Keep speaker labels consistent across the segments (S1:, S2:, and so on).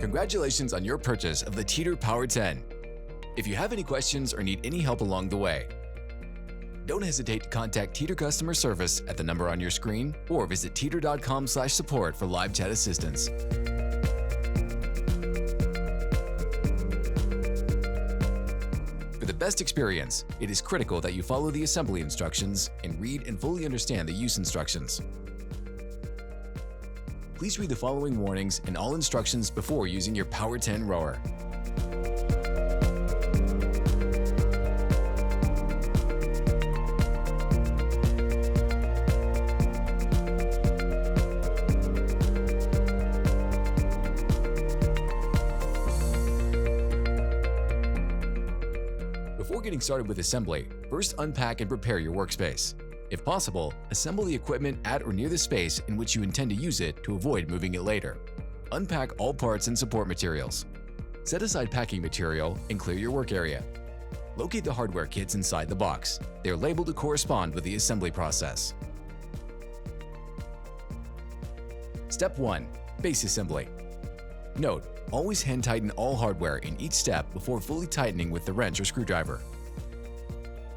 S1: Congratulations on your purchase of the Teeter Power10. If you have any questions or need any help along the way, don't hesitate to contact Teeter customer service at the number on your screen or visit teeter.com/support for live chat assistance. For the best experience, it is critical that you follow the assembly instructions and read and fully understand the use instructions. Please read the following warnings and all instructions before using your Power10 rower. Before getting started with assembly, first unpack and prepare your workspace. If possible, assemble the equipment at or near the space in which you intend to use it to avoid moving it later. Unpack all parts and support materials. Set aside packing material and clear your work area. Locate the hardware kits inside the box. They are labeled to correspond with the assembly process. Step 1. Base assembly. Note: always hand tighten all hardware in each step before fully tightening with the wrench or screwdriver.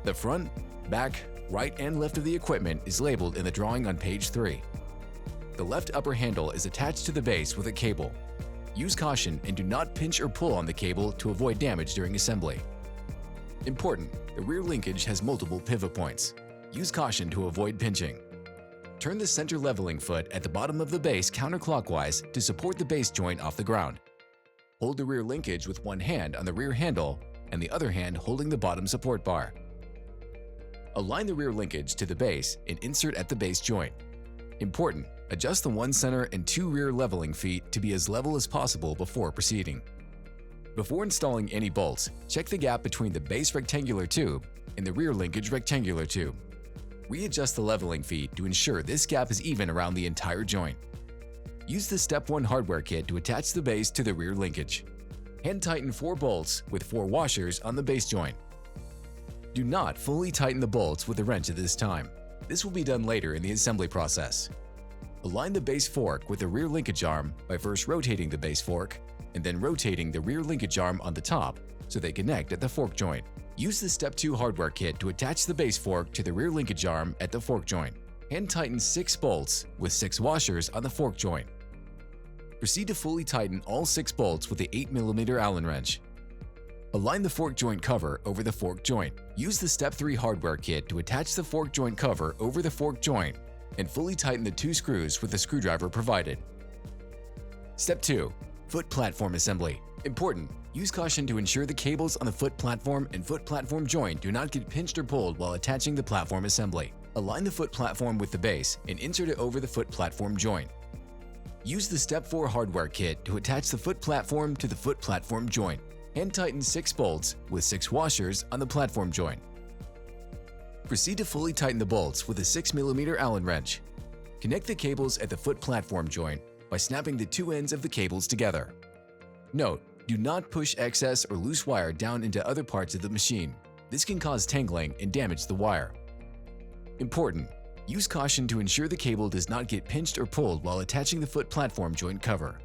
S1: The front, back, right, and left of the equipment is labeled in the drawing on page 3. The left upper handle is attached to the base with a cable. Use caution and do not pinch or pull on the cable to avoid damage during assembly. Important: the rear linkage has multiple pivot points. Use caution to avoid pinching. Turn the center leveling foot at the bottom of the base counterclockwise to support the base joint off the ground. Hold the rear linkage with one hand on the rear handle and the other hand holding the bottom support bar. Align the rear linkage to the base and insert at the base joint. Important: adjust the one center and two rear leveling feet to be as level as possible before proceeding. Before installing any bolts, check the gap between the base rectangular tube and the rear linkage rectangular tube. Readjust the leveling feet to ensure this gap is even around the entire joint. Use the Step 1 hardware kit to attach the base to the rear linkage. Hand tighten 4 bolts with 4 washers on the base joint. Do not fully tighten the bolts with a wrench at this time. This will be done later in the assembly process. Align the base fork with the rear linkage arm by first rotating the base fork and then rotating the rear linkage arm on the top so they connect at the fork joint. Use the Step 2 hardware kit to attach the base fork to the rear linkage arm at the fork joint. Hand tighten 6 bolts with 6 washers on the fork joint. Proceed to fully tighten all 6 bolts with the 8mm Allen wrench. Align the fork joint cover over the fork joint. Use the Step 3 hardware kit to attach the fork joint cover over the fork joint and fully tighten the 2 screws with the screwdriver provided. Step 2. Foot platform assembly. Important: use caution to ensure the cables on the foot platform and foot platform joint do not get pinched or pulled while attaching the platform assembly. Align the foot platform with the base and insert it over the foot platform joint. Use the Step 4 hardware kit to attach the foot platform to the foot platform joint. Hand tighten 6 bolts with 6 washers on the platform joint. Proceed to fully tighten the bolts with a 6mm Allen wrench. Connect the cables at the foot platform joint by snapping the 2 ends of the cables together. Note: do not push excess or loose wire down into other parts of the machine. This can cause tangling and damage the wire. Important: use caution to ensure the cable does not get pinched or pulled while attaching the foot platform joint cover.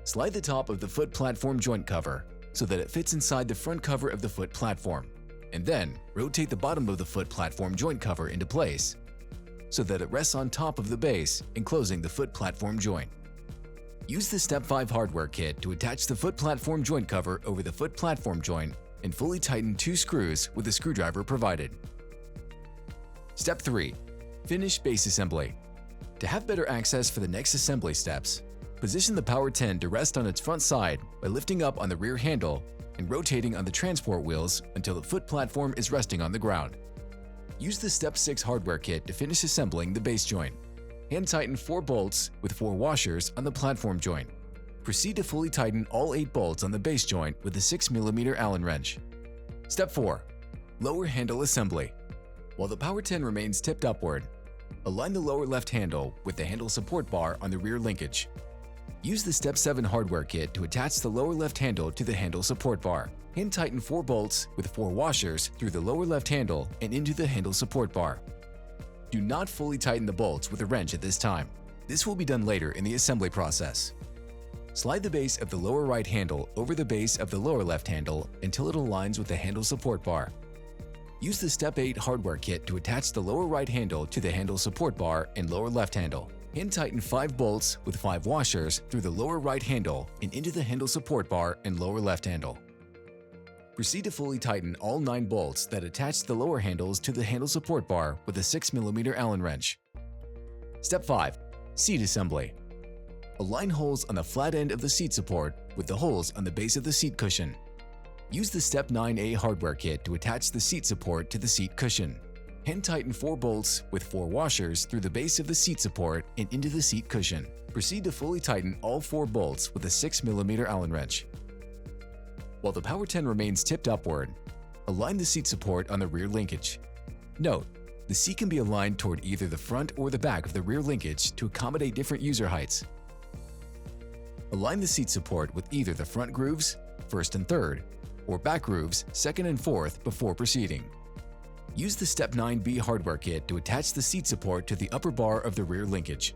S1: Slide the top of the foot platform joint cover so that it fits inside the front cover of the foot platform, and then rotate the bottom of the foot platform joint cover into place so that it rests on top of the base, enclosing the foot platform joint. Use the Step 5 hardware kit to attach the foot platform joint cover over the foot platform joint and fully tighten 2 screws with the screwdriver provided. Step 3. Finish base assembly. To have better access for the next assembly steps, position the Power10 to rest on its front side by lifting up on the rear handle and rotating on the transport wheels until the foot platform is resting on the ground. Use the Step 6 hardware kit to finish assembling the base joint. Hand tighten 4 bolts with 4 washers on the platform joint. Proceed to fully tighten all 8 bolts on the base joint with a 6mm Allen wrench. Step 4. Lower handle assembly. While the Power10 remains tipped upward, align the lower left handle with the handle support bar on the rear linkage. Use the Step 7 hardware kit to attach the lower left handle to the handle support bar. Hand tighten 4 bolts with 4 washers through the lower left handle and into the handle support bar. Do not fully tighten the bolts with a wrench at this time. This will be done later in the assembly process. Slide the base of the lower right handle over the base of the lower left handle until it aligns with the handle support bar. Use the Step 8 hardware kit to attach the lower right handle to the handle support bar and lower left handle. Hand tighten 5 bolts with 5 washers through the lower right handle and into the handle support bar and lower left handle. Proceed to fully tighten all 9 bolts that attach the lower handles to the handle support bar with a 6mm Allen wrench. Step 5. Seat assembly. Align holes on the flat end of the seat support with the holes on the base of the seat cushion. Use the Step 9A hardware kit to attach the seat support to the seat cushion. Hand tighten 4 bolts with 4 washers through the base of the seat support and into the seat cushion. Proceed to fully tighten all 4 bolts with a 6mm Allen wrench. While the Power10 remains tipped upward, align the seat support on the rear linkage. Note, the seat can be aligned toward either the front or the back of the rear linkage to accommodate different user heights. Align the seat support with either the front grooves, first and third, or back grooves, second and fourth before proceeding. Use the Step 9B hardware kit to attach the seat support to the upper bar of the rear linkage.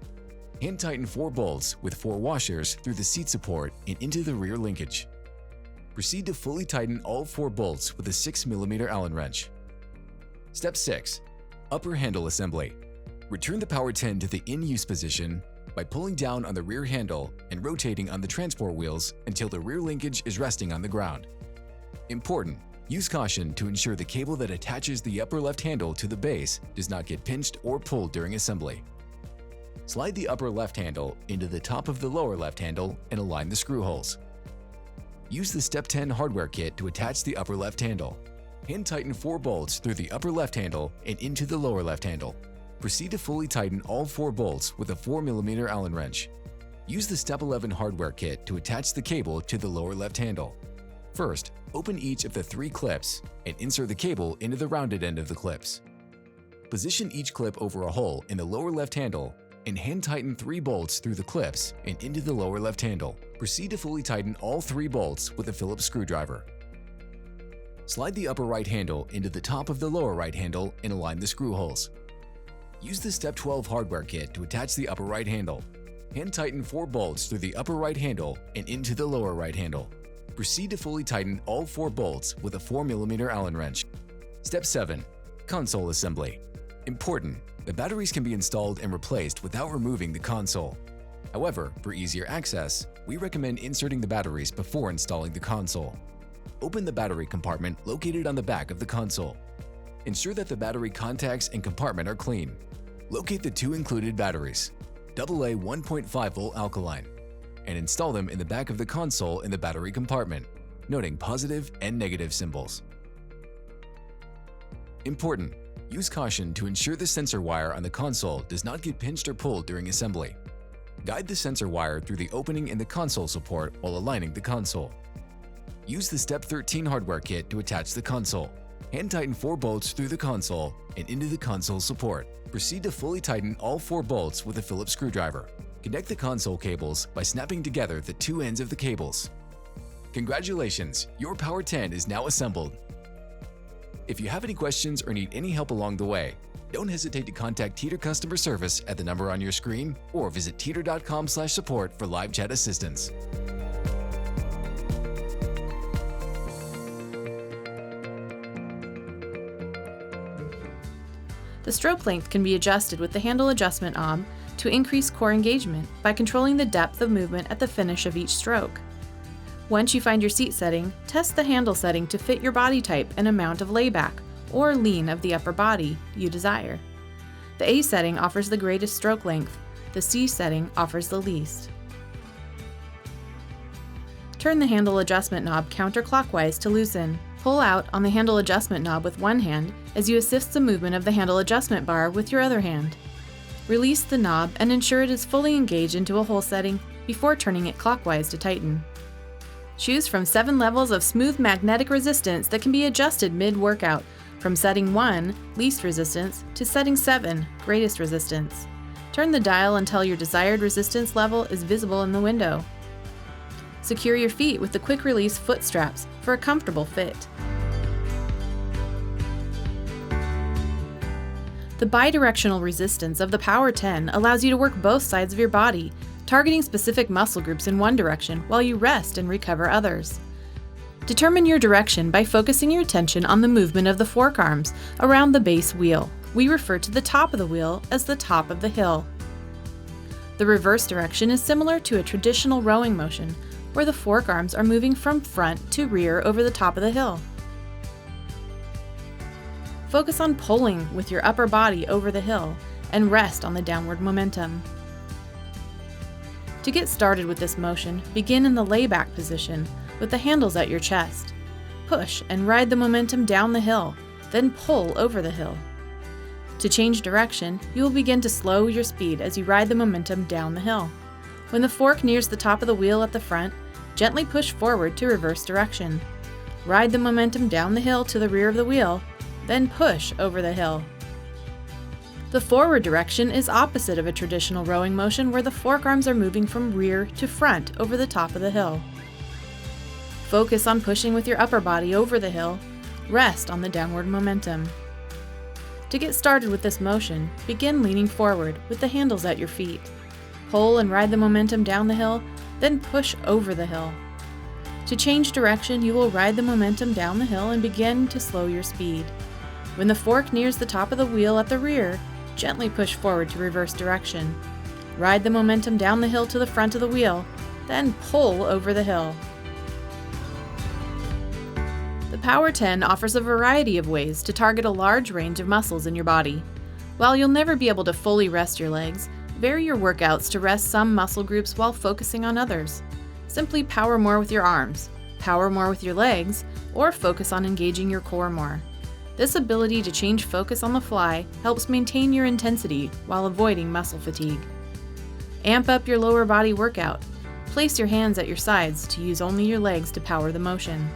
S1: Hand tighten 4 bolts with 4 washers through the seat support and into the rear linkage. Proceed to fully tighten all 4 bolts with a 6mm Allen wrench. Step 6. Upper handle assembly. Return the Power10 to the in-use position by pulling down on the rear handle and rotating on the transport wheels until the rear linkage is resting on the ground. Important: use caution to ensure the cable that attaches the upper left handle to the base does not get pinched or pulled during assembly. Slide the upper left handle into the top of the lower left handle and align the screw holes. Use the Step 10 hardware kit to attach the upper left handle. Hand tighten 4 bolts through the upper left handle and into the lower left handle. Proceed to fully tighten all 4 bolts with a 4mm Allen wrench. Use the Step 11 hardware kit to attach the cable to the lower left handle. First, open each of the 3 clips and insert the cable into the rounded end of the clips. Position each clip over a hole in the lower left handle and hand tighten 3 bolts through the clips and into the lower left handle. Proceed to fully tighten all 3 bolts with a Phillips screwdriver. Slide the upper right handle into the top of the lower right handle and align the screw holes. Use the Step 12 hardware kit to attach the upper right handle. Hand tighten 4 bolts through the upper right handle and into the lower right handle. Proceed to fully tighten all 4 bolts with a 4mm Allen wrench. Step 7. Console assembly. Important: the batteries can be installed and replaced without removing the console. However, for easier access, we recommend inserting the batteries before installing the console. Open the battery compartment located on the back of the console. Ensure that the battery contacts and compartment are clean. Locate the 2 included batteries, AA 1.5V alkaline, and install them in the back of the console in the battery compartment, noting positive and negative symbols. Important: use caution to ensure the sensor wire on the console does not get pinched or pulled during assembly. Guide the sensor wire through the opening in the console support while aligning the console. Use the Step 13 hardware kit to attach the console. Hand tighten 4 bolts through the console and into the console support. Proceed to fully tighten all 4 bolts with a Phillips screwdriver. Connect the console cables by snapping together the 2 ends of the cables. Congratulations, your Power10 is now assembled. If you have any questions or need any help along the way, don't hesitate to contact Teeter customer service at the number on your screen or visit teeter.com/support for live chat assistance.
S2: The stroke length can be adjusted with the handle adjustment knob to increase core engagement by controlling the depth of movement at the finish of each stroke. Once you find your seat setting, test the handle setting to fit your body type and amount of layback or lean of the upper body you desire. The A setting offers the greatest stroke length, the C setting offers the least. Turn the handle adjustment knob counterclockwise to loosen. Pull out on the handle adjustment knob with one hand as you assist the movement of the handle adjustment bar with your other hand. Release the knob and ensure it is fully engaged into a hole setting before turning it clockwise to tighten. Choose from 7 levels of smooth magnetic resistance that can be adjusted mid-workout, from setting 1, least resistance, to setting 7, greatest resistance. Turn the dial until your desired resistance level is visible in the window. Secure your feet with the quick-release foot straps for a comfortable fit. The bidirectional resistance of the Power10 allows you to work both sides of your body, targeting specific muscle groups in one direction while you rest and recover others. Determine your direction by focusing your attention on the movement of the forearms around the base wheel. We refer to the top of the wheel as the top of the hill. The reverse direction is similar to a traditional rowing motion, where the forearms are moving from front to rear over the top of the hill. Focus on pulling with your upper body over the hill and rest on the downward momentum. To get started with this motion, begin in the layback position with the handles at your chest. Push and ride the momentum down the hill, then pull over the hill. To change direction, you will begin to slow your speed as you ride the momentum down the hill. When the fork nears the top of the wheel at the front, gently push forward to reverse direction. Ride the momentum down the hill to the rear of the wheel, then push over the hill. The forward direction is opposite of a traditional rowing motion where the forearms are moving from rear to front over the top of the hill. Focus on pushing with your upper body over the hill. Rest on the downward momentum. To get started with this motion, begin leaning forward with the handles at your feet. Pull and ride the momentum down the hill, then push over the hill. To change direction, you will ride the momentum down the hill and begin to slow your speed. When the fork nears the top of the wheel at the rear, gently push forward to reverse direction. Ride the momentum down the hill to the front of the wheel, then pull over the hill. The Power10 offers a variety of ways to target a large range of muscles in your body. While you'll never be able to fully rest your legs, vary your workouts to rest some muscle groups while focusing on others. Simply power more with your arms, power more with your legs, or focus on engaging your core more. This ability to change focus on the fly helps maintain your intensity while avoiding muscle fatigue. Amp up your lower body workout. Place your hands at your sides to use only your legs to power the motion.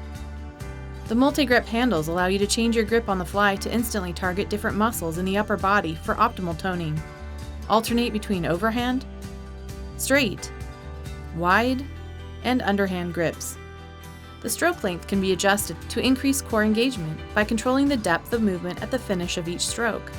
S2: The multi-grip handles allow you to change your grip on the fly to instantly target different muscles in the upper body for optimal toning. Alternate between overhand, straight, wide, and underhand grips. The stroke length can be adjusted to increase core engagement by controlling the depth of movement at the finish of each stroke.